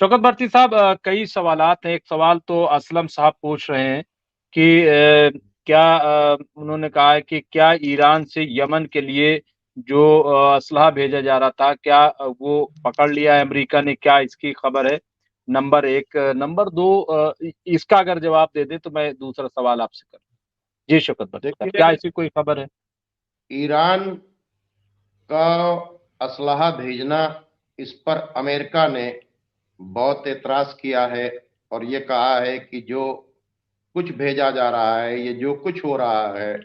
शौकत भरती साहब, कई सवालात हैं। एक सवाल तो असलम साहब पूछ रहे हैं कि क्या उन्होंने कहा है कि क्या ईरान से यमन के लिए जो असलहा भेजा जा रहा था, क्या वो पकड़ लिया है अमेरिका ने? क्या इसकी खबर है? नंबर एक। नंबर दो, इसका अगर जवाब दे दे तो मैं दूसरा सवाल आपसे करूँ। जी शौकत भरती साहब, देखिए, क्या ऐसी कोई खबर है? ईरान का असलहा भेजना, इस पर अमेरिका ने बहुत एतराज किया है और ये कहा है कि जो कुछ भेजा जा रहा है, ये जो कुछ हो रहा है,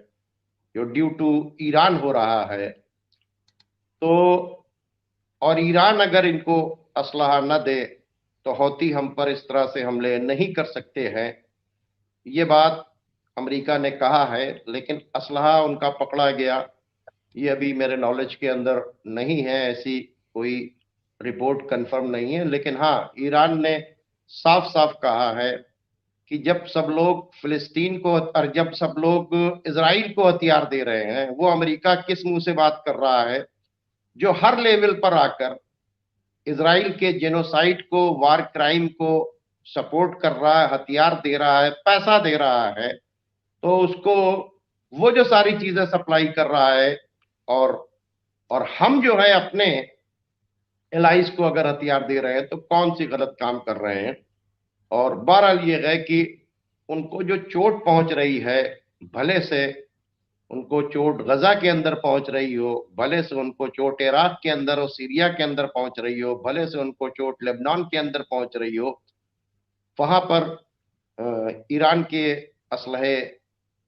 जो ड्यू टू ईरान हो रहा है। तो और ईरान अगर इनको असलहा न दे तो हौती हम पर इस तरह से हमले नहीं कर सकते हैं। ये बात अमेरिका ने कहा है, लेकिन असलहा उनका पकड़ा गया ये अभी मेरे नॉलेज के अंदर नहीं है। ऐसी कोई रिपोर्ट कंफर्म नहीं है, लेकिन हाँ, ईरान ने साफ साफ कहा है कि जब सब लोग फिलिस्तीन को और जब सब लोग इसराइल को हथियार दे रहे हैं, वो अमेरिका किस मुंह से बात कर रहा है, जो हर लेवल पर आकर इसराइल के जेनोसाइड को, वार क्राइम को सपोर्ट कर रहा है, हथियार दे रहा है, पैसा दे रहा है। तो उसको वो जो सारी चीजें सप्लाई कर रहा है, और और हम जो है अपने एलाइज को अगर हथियार दे रहे हैं तो कौन सी गलत काम कर रहे हैं। और बहरहाल ये है कि उनको जो चोट पहुंच रही है, भले से उनको चोट गजा के अंदर पहुंच रही हो, भले से उनको चोट इराक के अंदर और सीरिया के अंदर पहुंच रही हो, भले से उनको चोट लेबनान के अंदर पहुंच रही हो, वहां पर ईरान के असलहे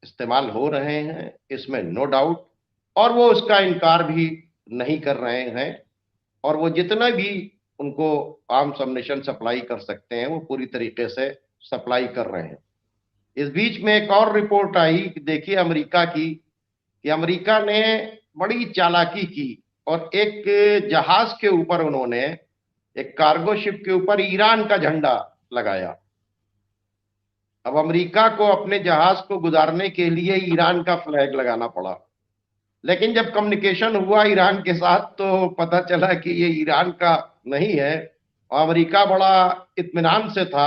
इस्तेमाल हो रहे हैं, इसमें नो डाउट। और वो उसका इनकार भी नहीं कर रहे हैं। और वो जितना भी उनको आर्म्स अम्यूनिशन सप्लाई कर सकते हैं वो पूरी तरीके से सप्लाई कर रहे हैं। इस बीच में एक और रिपोर्ट आई कि देखिए अमेरिका की, कि अमेरिका ने बड़ी चालाकी की और एक जहाज के ऊपर उन्होंने, एक कार्गो शिप के ऊपर ईरान का झंडा लगाया। अब अमेरिका को अपने जहाज को गुजारने के लिए ईरान का फ्लैग लगाना पड़ा। लेकिन जब कम्युनिकेशन हुआ ईरान के साथ तो पता चला कि ये ईरान का नहीं है। और अमेरिका बड़ा इत्मीनान से था।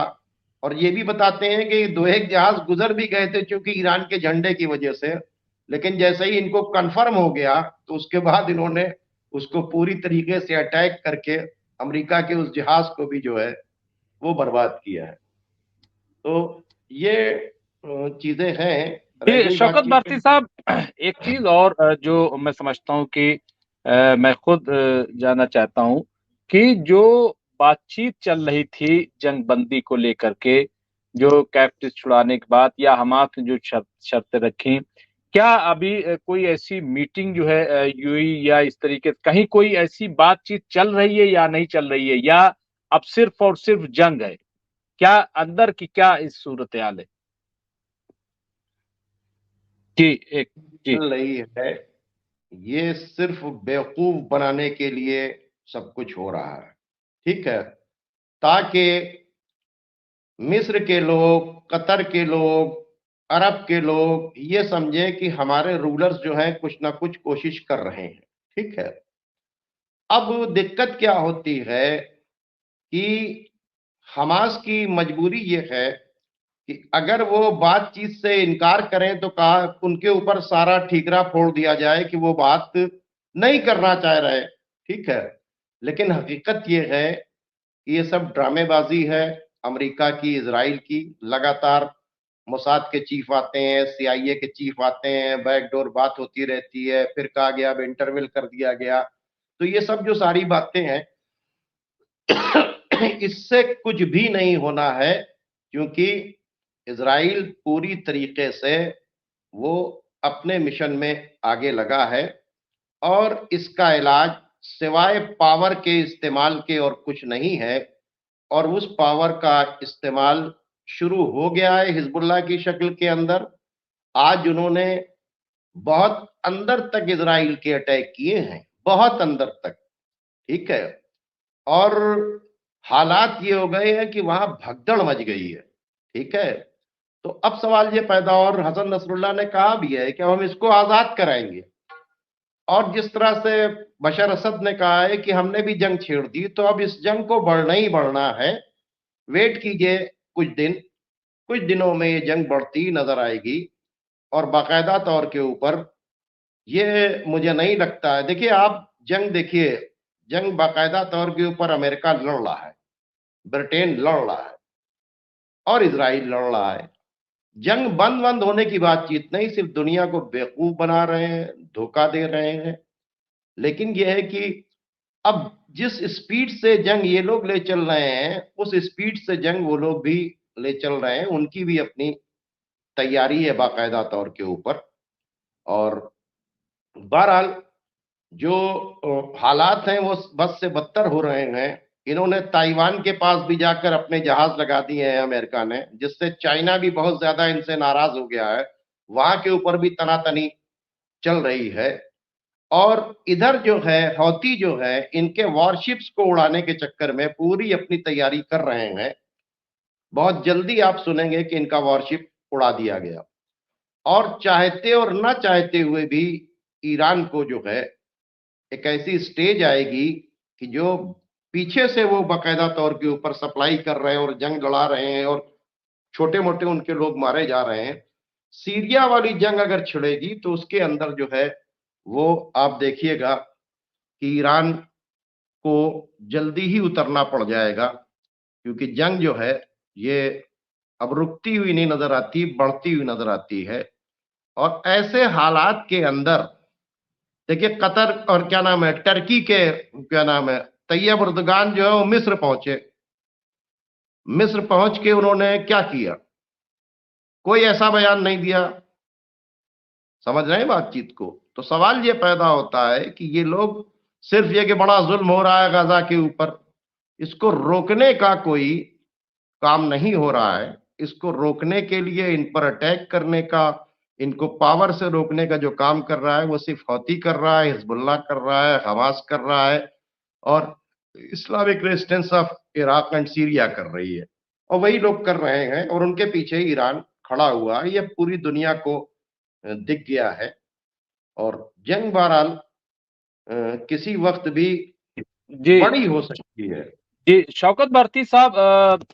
और ये भी बताते हैं कि दो एक जहाज गुजर भी गए थे चूंकि ईरान के झंडे की वजह से। लेकिन जैसे ही इनको कंफर्म हो गया तो उसके बाद इन्होंने उसको पूरी तरीके से अटैक करके अमेरिका के उस जहाज को भी जो है वो बर्बाद किया है। तो ये चीजें हैं। रह जी गई शौकत बाकी भरती साहब, एक चीज और जो मैं समझता हूँ कि मैं खुद जानना चाहता हूँ कि जो बातचीत चल रही थी जंग बंदी को लेकर के, जो कैप्टिव छुड़ाने के बाद या हमास ने जो शर्तें रखी, क्या अभी कोई ऐसी मीटिंग जो है यूएई या इस तरीके से कहीं कोई ऐसी बातचीत चल रही है या नहीं चल रही है, या अब सिर्फ और सिर्फ जंग है? क्या अंदर की क्या इस सूरत हाल है? जी। एक। जी। चल रही है, ये सिर्फ बेवकूफ बनाने के लिए सब कुछ हो रहा है। ठीक है, ताकि मिस्र के लोग, कतर के लोग, अरब के लोग ये समझें कि हमारे रूलर्स जो हैं कुछ ना कुछ कोशिश कर रहे हैं। ठीक है, अब दिक्कत क्या होती है कि हमास की मजबूरी ये है कि अगर वो बातचीत से इनकार करें तो कहा उनके ऊपर सारा ठीकरा फोड़ दिया जाए कि वो बात नहीं करना चाह रहे। ठीक है, लेकिन हकीकत ये है कि ये सब ड्रामेबाजी है अमेरिका की, इजराइल की। लगातार मोसाद के चीफ आते हैं, सीआईए के चीफ आते हैं, बैकडोर बात होती रहती है, फिर कहा गया अब इंटरविल कर दिया गया। तो ये सब जो सारी बातें हैं इससे कुछ भी नहीं होना है, क्योंकि इसराइल पूरी तरीके से वो अपने मिशन में आगे लगा है। और इसका इलाज सिवाय पावर के इस्तेमाल के और कुछ नहीं है। और उस पावर का इस्तेमाल शुरू हो गया है हिजबुल्लाह की शक्ल के अंदर। आज उन्होंने बहुत अंदर तक इसराइल के अटैक किए हैं, बहुत अंदर तक। ठीक है, और हालात ये हो गए हैं कि वहां भगदड़ मच गई है। ठीक है, तो अब सवाल ये पैदा, और हसन नसरुल्लाह ने कहा भी है कि हम इसको आजाद कराएंगे। और जिस तरह से बशर असद ने कहा है कि हमने भी जंग छेड़ दी, तो अब इस जंग को बढ़ना ही बढ़ना है। वेट कीजिए कुछ दिन, कुछ दिनों में ये जंग बढ़ती नजर आएगी। और बाकायदा तौर के ऊपर ये मुझे नहीं लगता है, देखिए आप जंग देखिए, जंग बाकायदा तौर के ऊपर अमेरिका लड़ रहा है, ब्रिटेन लड़ रहा है और इसराइल लड़ रहा है। जंग बंद बंद होने की बातचीत नहीं, सिर्फ दुनिया को बेवकूफ बना रहे हैं, धोखा दे रहे हैं। लेकिन यह है कि अब जिस स्पीड से जंग ये लोग ले चल रहे हैं, उस स्पीड से जंग वो लोग भी ले चल रहे हैं, उनकी भी अपनी तैयारी है बाकायदा तौर के ऊपर। और बहरहाल जो हालात हैं वो बद से बदतर हो रहे हैं। इन्होंने ताइवान के पास भी जाकर अपने जहाज लगा दिए हैं अमेरिका ने, जिससे चाइना भी बहुत ज्यादा इनसे नाराज हो गया है, वहां के ऊपर भी तनातनी चल रही है। और इधर जो है हौती जो है, इनके वॉरशिप्स को उड़ाने के चक्कर में पूरी अपनी तैयारी कर रहे हैं। बहुत जल्दी आप सुनेंगे कि इनका वॉरशिप उड़ा दिया गया। और चाहते और ना चाहते हुए भी ईरान को जो है एक ऐसी स्टेज आएगी कि जो पीछे से वो बाकायदा तौर के ऊपर सप्लाई कर रहे हैं और जंग लड़ा रहे हैं और छोटे मोटे उनके लोग मारे जा रहे हैं। सीरिया वाली जंग अगर छिड़ेगी तो उसके अंदर जो है वो आप देखिएगा कि ईरान को जल्दी ही उतरना पड़ जाएगा, क्योंकि जंग जो है ये अब रुकती हुई नहीं नजर आती, बढ़ती हुई नजर आती है। और ऐसे हालात के अंदर देखिए कतर और क्या नाम है टर्की के क्या नाम है तैयब अर्दगान जो है वो मिस्र पहुंचे। मिस्र पहुंच के उन्होंने क्या किया, कोई ऐसा बयान नहीं दिया। समझ रहे हैं बातचीत को? तो सवाल ये पैदा होता है कि ये लोग सिर्फ ये कि बड़ा जुल्म हो रहा है गाजा के ऊपर, इसको रोकने का कोई काम नहीं हो रहा है। इसको रोकने के लिए, इन पर अटैक करने का, इनको पावर से रोकने का जो काम कर रहा है वो सिर्फ हौती कर रहा है, हिजबुल्लाह कर रहा है, हमास कर रहा है और Islamic resistance of Iraq and Syria कर रही है। और वही लोग कर रहे हैं और उनके पीछे ईरान खड़ा हुआ है। ये पूरी दुनिया को दिख गया है। और जंग बहरहाल किसी वक्त भी जी बड़ी हो सकती है। जी शौकत भारती साहब,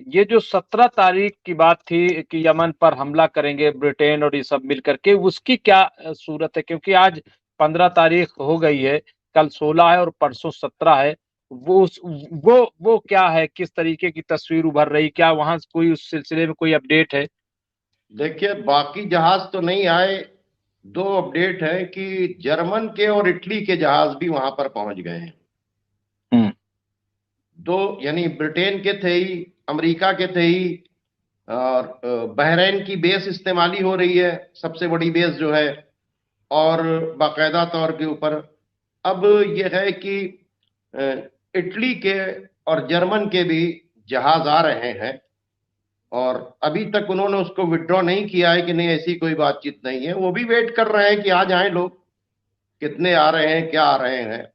ये जो 17 तारीख की बात थी कि यमन पर हमला करेंगे ब्रिटेन और ये सब मिल करके, उसकी क्या सूरत है? क्योंकि आज 15 तारीख हो गई है, कल 16 है और परसों 17 है। वो क्या है, किस तरीके की तस्वीर उभर रही, क्या वहां कोई उस सिलसिले में कोई अपडेट है? देखिए बाकी जहाज तो नहीं आए, दो अपडेट है कि जर्मन के और इटली के जहाज भी वहां पर पहुंच गए हैं। हम्म। दो, यानी ब्रिटेन के थे ही, अमेरिका के थे ही, और बहरीन की बेस इस्तेमाली हो रही है, सबसे बड़ी बेस जो है। और बाकायदा तौर के ऊपर अब यह है कि अ, इटली के और जर्मन के भी जहाज आ रहे हैं। और अभी तक उन्होंने उसको विड्रॉ नहीं किया है कि नहीं, ऐसी कोई बातचीत नहीं है। वो भी वेट कर रहे हैं कि आ जाएं लोग, कितने आ रहे हैं, क्या आ रहे हैं।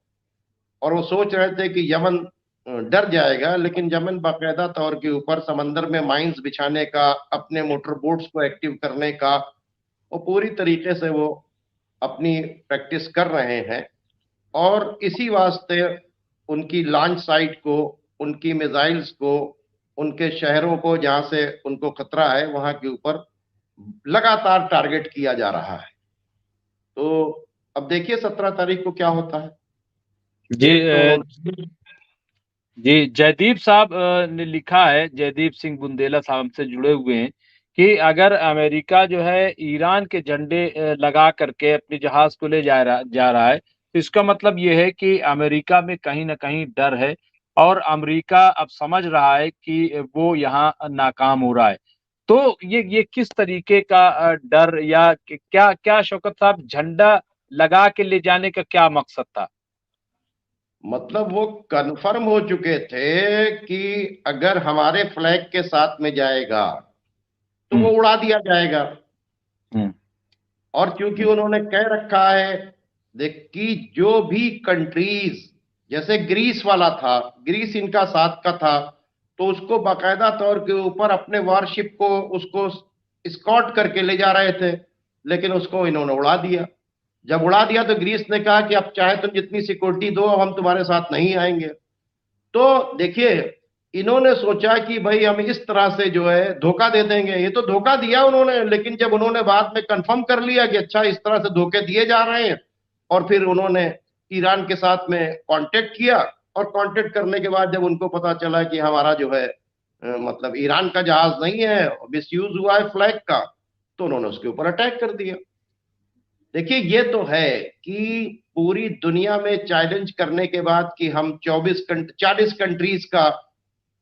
और वो सोच रहे थे कि यमन डर जाएगा, लेकिन यमन बाकायदा तौर के ऊपर समंदर में माइंस बिछाने का, अपने मोटर बोट्स को एक्टिव करने का, वो पूरी तरीके से वो अपनी प्रैक्टिस कर रहे हैं। और इसी वास्ते उनकी लॉन्च साइट को, उनकी मिसाइल्स को, उनके शहरों को जहां से उनको खतरा है वहां के ऊपर लगातार टारगेट किया जा रहा है। तो अब देखिए 17 तारीख को क्या होता है। जी एक तो उन्होंने जी जयदीप साहब ने लिखा है, जयदीप सिंह बुंदेला साहब हमसे जुड़े हुए हैं, कि अगर अमेरिका जो है ईरान के झंडे लगा करके अपने जहाज को ले जा रहा है, तो इसका मतलब ये है कि अमेरिका में कहीं ना कहीं डर है और अमेरिका अब समझ रहा है कि वो यहाँ नाकाम हो रहा है। तो ये किस तरीके का डर, या क्या क्या शौकत साहब, झंडा लगा के ले जाने का क्या मकसद था? मतलब वो कंफर्म हो चुके थे कि अगर हमारे फ्लैग के साथ में जाएगा तो वो हम्म। उड़ा दिया जाएगा। हम्म। और क्योंकि उन्होंने कह रखा है, देख कि जो भी कंट्रीज, जैसे ग्रीस वाला था, ग्रीस इनका साथ का था, तो उसको बाकायदा तौर के ऊपर अपने वारशिप को उसको स्कॉट करके ले जा रहे थे, लेकिन उसको इन्होंने उड़ा दिया। जब उड़ा दिया तो ग्रीस ने कहा कि अब चाहे तुम जितनी सिक्योरिटी दो, हम तुम्हारे साथ नहीं आएंगे। तो देखिए इन्होंने सोचा कि भाई हम इस तरह से जो है धोखा दे देंगे। ये तो धोखा दिया उन्होंने, लेकिन जब उन्होंने बाद में कंफर्म कर लिया कि अच्छा इस तरह से धोखे दिए जा रहे हैं, और फिर उन्होंने ईरान के साथ में कांटेक्ट किया, और कांटेक्ट करने के बाद जब उनको पता चला कि हमारा जो है मतलब ईरान का जहाज नहीं है, मिसयूज हुआ है फ्लैग का, तो उन्होंने उसके ऊपर अटैक कर दिया। देखिए ये तो है कि पूरी दुनिया में चैलेंज करने के बाद कि हम 40 कंट्रीज का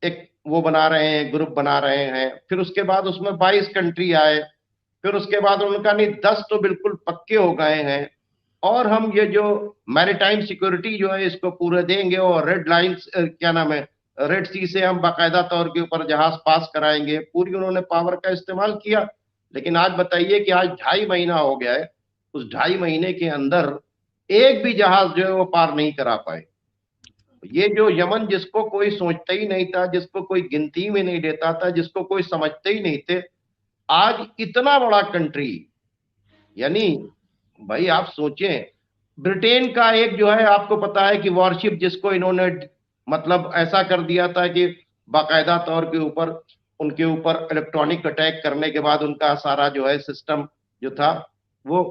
एक वो बना रहे हैं, ग्रुप बना रहे हैं, फिर उसके बाद उसमें 22 कंट्री आए, फिर उसके बाद उन्होंने कहा नहीं 10 तो बिल्कुल पक्के हो गए हैं, और हम ये जो मैरीटाइम सिक्योरिटी जो है इसको पूरे देंगे, और रेड लाइंस क्या नाम है, रेड सी से हम बाकायदा तौर के ऊपर जहाज पास कराएंगे। पूरी उन्होंने पावर का इस्तेमाल किया। लेकिन आज बताइए कि आज 2.5 महीना हो गया है, उस 2.5 महीने के अंदर एक भी जहाज जो है वो पार नहीं करा पाए। ये जो यमन, जिसको कोई सोचता ही नहीं था, जिसको कोई गिनती में नहीं लेता था, जिसको कोई समझते ही नहीं थे, आज इतना बड़ा कंट्री, यानी भाई आप सोचें, ब्रिटेन का एक जो है आपको पता है कि वॉरशिप, जिसको इन्होंने मतलब ऐसा कर दिया था कि बाकायदा तौर के ऊपर उनके ऊपर इलेक्ट्रॉनिक अटैक करने के बाद उनका सारा जो है सिस्टम जो था वो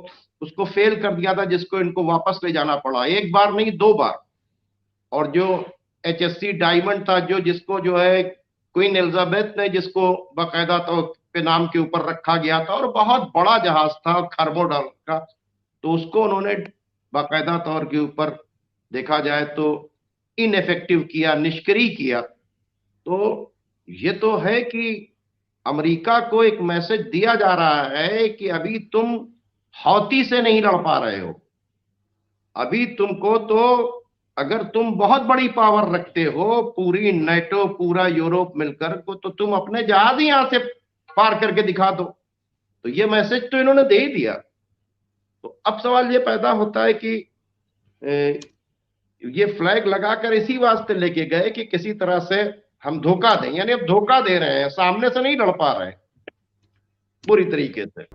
उसको फेल कर दिया था, जिसको इनको वापस ले जाना पड़ा, एक बार नहीं 2 बार। और जो HSC डायमंड था, जो जिसको जो है क्वीन एलिजाबेथ ने जिसको बाकायदा तौर पे नाम के ऊपर रखा गया था, और बहुत बड़ा जहाज था खरबों डॉलर का, तो उसको उन्होंने बाकायदा तौर के ऊपर देखा जाए तो इनफेक्टिव किया, निष्क्रिय किया। तो ये तो है कि अमेरिका को एक मैसेज दिया जा रहा है कि अभी तुम हौती से नहीं लड़ पा रहे हो, अभी तुमको तो, अगर तुम बहुत बड़ी पावर रखते हो, पूरी नेटो पूरा यूरोप मिलकर को, तो तुम अपने जहाज ही यहां से पार करके दिखा दो। तो ये मैसेज तो इन्होंने दे ही दिया। तो अब सवाल ये पैदा होता है कि ये फ्लैग लगाकर इसी वास्ते लेके गए कि किसी तरह से हम धोखा दें, यानी अब धोखा दे रहे हैं, सामने से नहीं लड़ पा रहे हैं पूरी तरीके से।